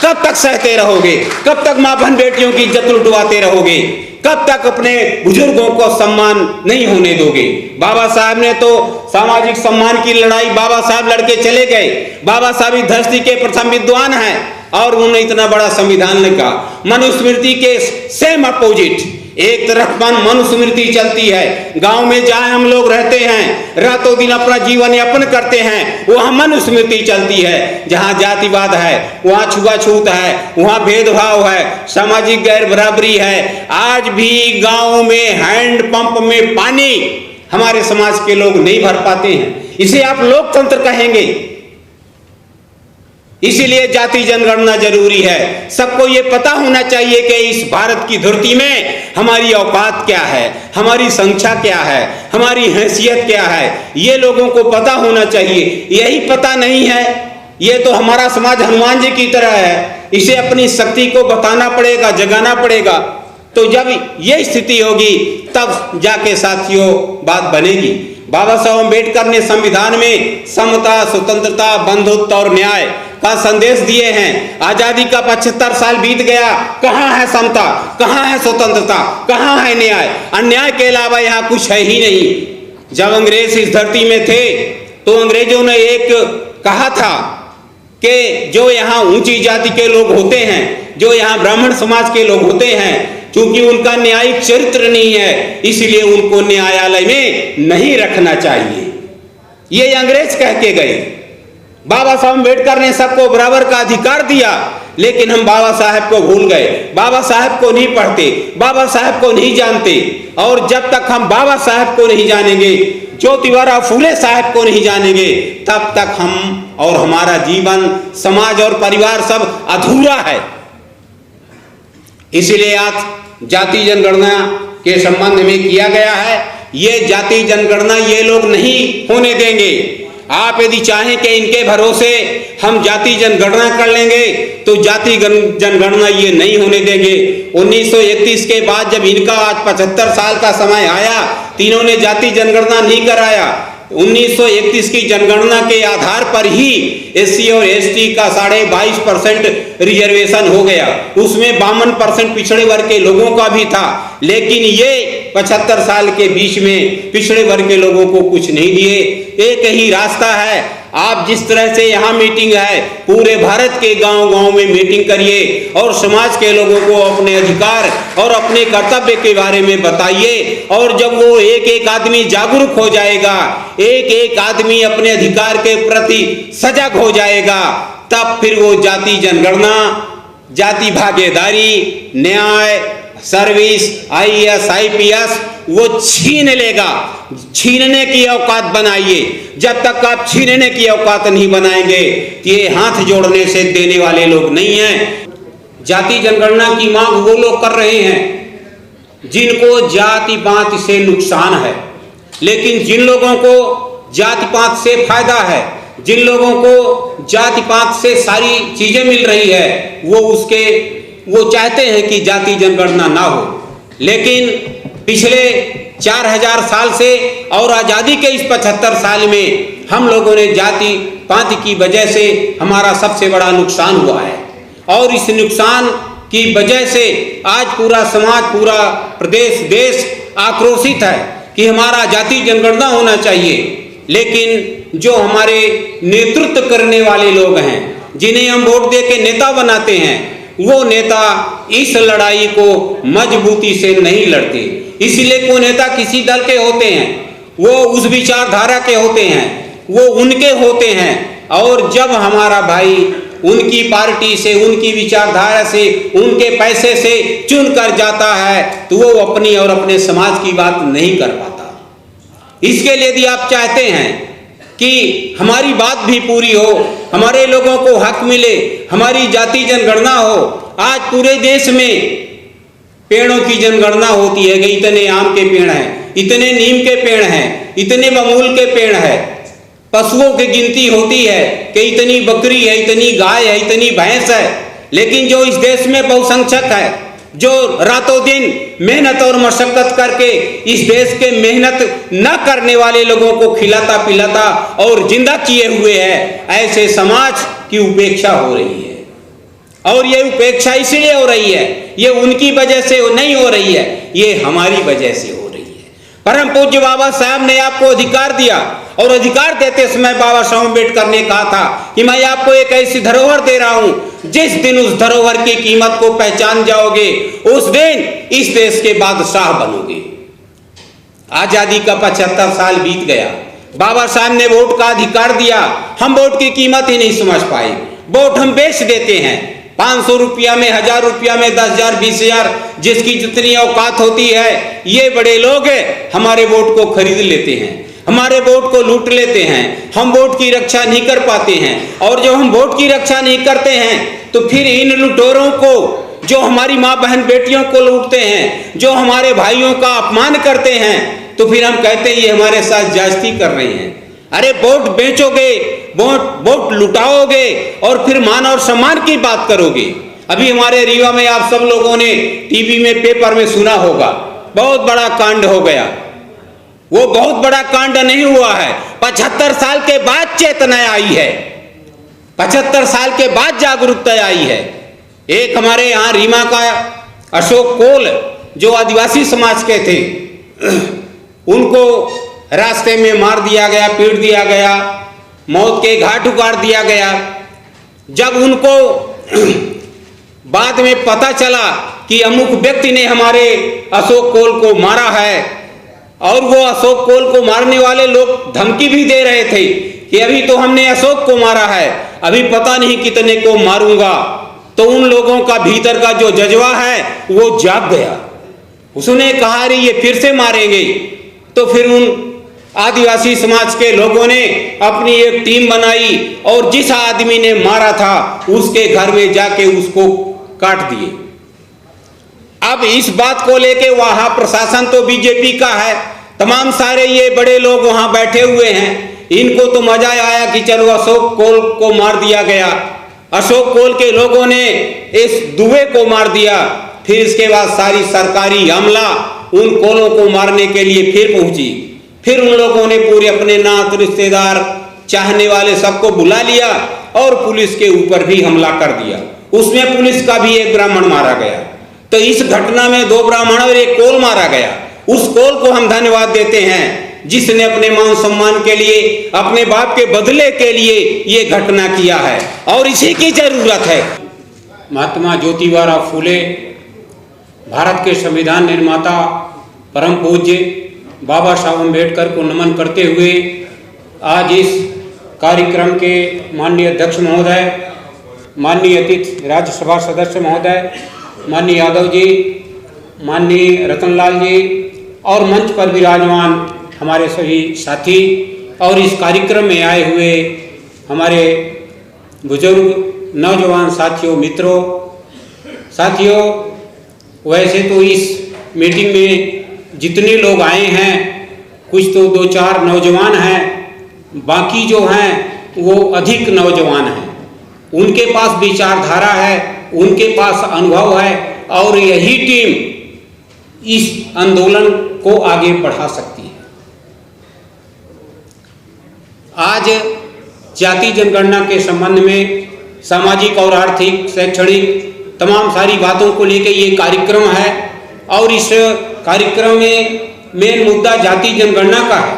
कब तक सहते रहोगे? कब तक माँ बहन बेटियों की इज्जत लुटवाते रहोगे? कब तक अपने बुजुर्गों को सम्मान नहीं होने दोगे? बाबा साहब ने तो सामाजिक सम्मान की लड़ाई बाबा साहब लड़के चले गए। बाबा साहब इस धरती के प्रथम विद्वान हैं और उन्होंने इतना बड़ा संविधान लिखा। मनुस्मृति के सेम अपोजिट एक तरफ मनुस्मृति चलती है, गांव में जहां हम लोग रहते हैं, रातों दिन अपना जीवन यापन करते हैं, वहां मनुस्मृति चलती है। जहां जातिवाद है, वहां छुआछूत है, वहां भेदभाव है, सामाजिक गैर बराबरी है। आज भी गांव में हैंडपंप में पानी हमारे समाज के लोग नहीं भर पाते हैं। इसे आप लोकतंत्र कहेंगे? इसीलिए जाति जनगणना जरूरी है। सबको ये पता होना चाहिए कि इस भारत की धरती में हमारी औकात क्या है, हमारी संख्या क्या है, हमारी हैसियत क्या है, ये लोगों को पता होना चाहिए। यही पता नहीं है, ये तो हमारा समाज हनुमान जी की तरह है, इसे अपनी शक्ति को बताना पड़ेगा, जगाना पड़ेगा। तो जब ये स्थिति होगी तब जाके साथियों बात बनेगी। बाबा साहब अम्बेडकर ने संविधान में समता, स्वतंत्रता, बंधुत्व और न्याय का संदेश दिए हैं। आजादी का 75 साल बीत गया, कहाँ है समता, कहाँ है स्वतंत्रता, कहाँ है न्याय? अन्याय के अलावा यहाँ कुछ है ही नहीं। जब अंग्रेज इस धरती में थे तो अंग्रेजों ने एक कहा था कि जो यहाँ ऊंची जाति के लोग होते हैं, जो यहाँ ब्राह्मण समाज के लोग होते हैं, क्योंकि उनका न्यायिक चरित्र नहीं है, इसलिए उनको न्यायालय में नहीं रखना चाहिए। ये अंग्रेज कह के गए। बाबा साहब अम्बेडकर ने सबको बराबर का अधिकार दिया, लेकिन हम बाबा साहब को भूल गए, बाबा साहब को नहीं पढ़ते, बाबा साहब को नहीं जानते। और जब तक हम बाबा साहब को नहीं जानेंगे, ज्योतिबा फूले साहब को नहीं जानेंगे, तब तक हम और हमारा जीवन, समाज और परिवार सब अधूरा है। इसीलिए आज जाति जनगणना के संबंध में किया गया है। ये जाति जनगणना ये लोग नहीं होने देंगे। आप यदि चाहें कि इनके भरोसे हम जाति जनगणना कर लेंगे तो जाति जनगणना ये नहीं होने देंगे। 1931 के बाद जब इनका आज 75 साल का समय आया, तीनों ने जाति जनगणना नहीं कराया। 1931 की जनगणना के आधार पर ही एससी और एसटी का 22.5% रिजर्वेशन हो गया। उसमें 52% पिछड़े वर्ग के लोगों का भी था, लेकिन ये 75 साल के बीच में पिछड़े वर्ग के लोगों को कुछ नहीं दिए। एक ही रास्ता है, आप जिस तरह से यहाँ मीटिंग है, पूरे भारत के गांव-गांव में मीटिंग करिए और समाज के लोगों को अपने अधिकार और अपने कर्तव्य के बारे में बताइए। और जब वो एक एक आदमी जागरूक हो जाएगा, एक एक आदमी अपने अधिकार के प्रति सजग हो जाएगा, तब फिर वो जाति जनगणना, जाति भागीदारी, न्याय, सर्विस, IAS, IPS वो छीन लेगा। छीनने की औकात बनाइए। जब तक आप छीनने की औकात नहीं बनाएंगे, ये हाथ जोड़ने से देने वाले लोग नहीं हैं। जाति जनगणना की मांग वो लोग कर रहे हैं जिनको जाति पात से नुकसान है, लेकिन जिन लोगों को जाति पात से फायदा है, जिन लोगों को जाति पात से सारी चीजें मिल रही है, वो चाहते हैं कि जाति जनगणना ना हो। लेकिन पिछले 4000 साल से और आजादी के इस 75 साल में हम लोगों ने जाति पात की वजह से हमारा सबसे बड़ा नुकसान हुआ है। और इस नुकसान की वजह से आज पूरा समाज, पूरा प्रदेश, देश आक्रोशित है कि हमारा जाति जनगणना होना चाहिए। लेकिन जो हमारे नेतृत्व करने वाले लोग हैं, जिन्हें हम वोट दे के नेता बनाते हैं, वो नेता इस लड़ाई को मजबूती से नहीं लड़ते। इसलिए कोई नेता किसी दल के होते हैं, वो उस विचारधारा के होते हैं, वो उनके होते हैं। और जब हमारा भाई उनकी पार्टी से, उनकी विचारधारा से, उनके पैसे से चुन कर जाता है, तो वो अपनी और अपने समाज की बात नहीं कर पाता। इसके लिए यदि आप चाहते हैं कि हमारी बात भी पूरी हो, हमारे लोगों को हक मिले, हमारी जाति जनगणना हो। आज पूरे देश में पेड़ों की जनगणना होती है कि इतने आम के पेड़ हैं, इतने नीम के पेड़ हैं, इतने बबूल के पेड़ हैं। पशुओं की गिनती होती है कि इतनी बकरी है, इतनी गाय है, इतनी भैंस है। लेकिन जो इस देश में बहुसंख्यक है, जो रातों दिन मेहनत और मशक्कत करके इस देश के मेहनत न करने वाले लोगों को खिलाता पिलाता और जिंदा किए हुए है, ऐसे समाज की उपेक्षा हो रही है। और ये उपेक्षा इसलिए हो रही है, ये उनकी वजह से नहीं हो रही है, ये हमारी वजह से हो रही है। परम पूज्य बाबा साहब ने आपको अधिकार दिया और अधिकार देते समय बाबा साहब अम्बेडकर ने कहा था कि मैं आपको एक ऐसी धरोहर दे रहा हूं, जिस दिन उस धरोहर की कीमत को पहचान जाओगे उस दिन इस देश के बादशाह बनोगे। आजादी का 75 साल बीत गया, बाबा साहब ने वोट का अधिकार दिया, हम वोट की कीमत ही नहीं समझ पाए। वोट हम बेच देते हैं 500 रुपया में, 1000 रुपया में, 10,000, 20,000, जिसकी जितनी औकात होती है, ये बड़े लोग हमारे वोट को खरीद लेते हैं, हमारे वोट को लूट लेते हैं। हम वोट की रक्षा नहीं कर पाते हैं, और जब हम वोट की रक्षा नहीं करते हैं तो फिर इन लुटेरों को, जो हमारी माँ बहन बेटियों को लूटते हैं, जो हमारे भाइयों का अपमान करते हैं, तो फिर हम कहते हैं ये हमारे साथ ज्यादती कर रहे हैं। अरे वोट बेचोगे, वोट लुटाओगे और फिर मान और सम्मान की बात करोगे। अभी हमारे रीवा में आप सब लोगों ने टीवी में, पेपर में सुना होगा, बहुत बड़ा कांड हो गया। वो बहुत बड़ा कांड नहीं हुआ है, 75 साल के बाद चेतना आई है, 75 साल के बाद जागरूकता आई है। एक हमारे यहाँ रीवा का अशोक कोल, जो आदिवासी समाज के थे, उनको रास्ते में मार दिया गया, पीट दिया गया, मौत के घाट उतार दिया गया। जब उनको बाद में पता चला कि अमुक व्यक्ति ने हमारे अशोक कोल को मारा है, और वो अशोक कोल को मारने वाले लोग धमकी भी दे रहे थे कि अभी तो हमने अशोक को मारा है, अभी पता नहीं कितने को मारूंगा, तो उन लोगों का भीतर का जो जज्बा है वो जाग गया। उसने कहा अरे ये फिर से मारेंगे। तो फिर उन आदिवासी समाज के लोगों ने अपनी एक टीम बनाई और जिस आदमी ने मारा था उसके घर में जाके उसको काट दिए। अब इस बात को लेके वहां प्रशासन तो बीजेपी का है, तमाम सारे ये बड़े लोग वहां बैठे हुए हैं, इनको तो मजा आया कि चलो अशोक कोल को मार दिया गया। अशोक कोल के लोगों ने इस दुबे को मार दिया। फिर इसके बाद सारी सरकारी अमला उन कोलों को मारने के लिए फिर पहुंची। फिर उन लोगों ने पूरे अपने नात, रिश्तेदार, चाहने वाले सबको बुला लिया और पुलिस के ऊपर भी हमला कर दिया। उसमें पुलिस का भी एक ब्राह्मण मारा गया। तो इस घटना में 2 ब्राह्मण और 1 कोल मारा गया। उस कोल को हम धन्यवाद देते हैं जिसने अपने मान सम्मान के लिए, अपने बाप के बदले के लिए ये घटना किया है, और इसी की जरूरत है। महात्मा ज्योतिबा फूले, भारत के संविधान निर्माता परम पूज्य बाबा साहब अम्बेडकर को नमन करते हुए आज इस कार्यक्रम के माननीय अध्यक्ष महोदय, माननीय अतिथि राज्यसभा सदस्य महोदय, माननीय यादव जी, माननीय रतनलाल जी, और मंच पर विराजमान हमारे सभी साथी, और इस कार्यक्रम में आए हुए हमारे बुजुर्ग, नौजवान साथियों, मित्रों, साथियों, वैसे तो इस मीटिंग में जितने लोग आए हैं, कुछ तो 2-4 नौजवान हैं, बाकी जो हैं वो अधिक नौजवान हैं। उनके पास विचारधारा है, उनके पास अनुभव है, और यही टीम इस आंदोलन को आगे बढ़ा सकती है। आज जाति जनगणना के संबंध में सामाजिक और आर्थिक, शैक्षणिक तमाम सारी बातों को लेकर ये कार्यक्रम है, और इस कार्यक्रम में मेन मुद्दा जाति जनगणना का है।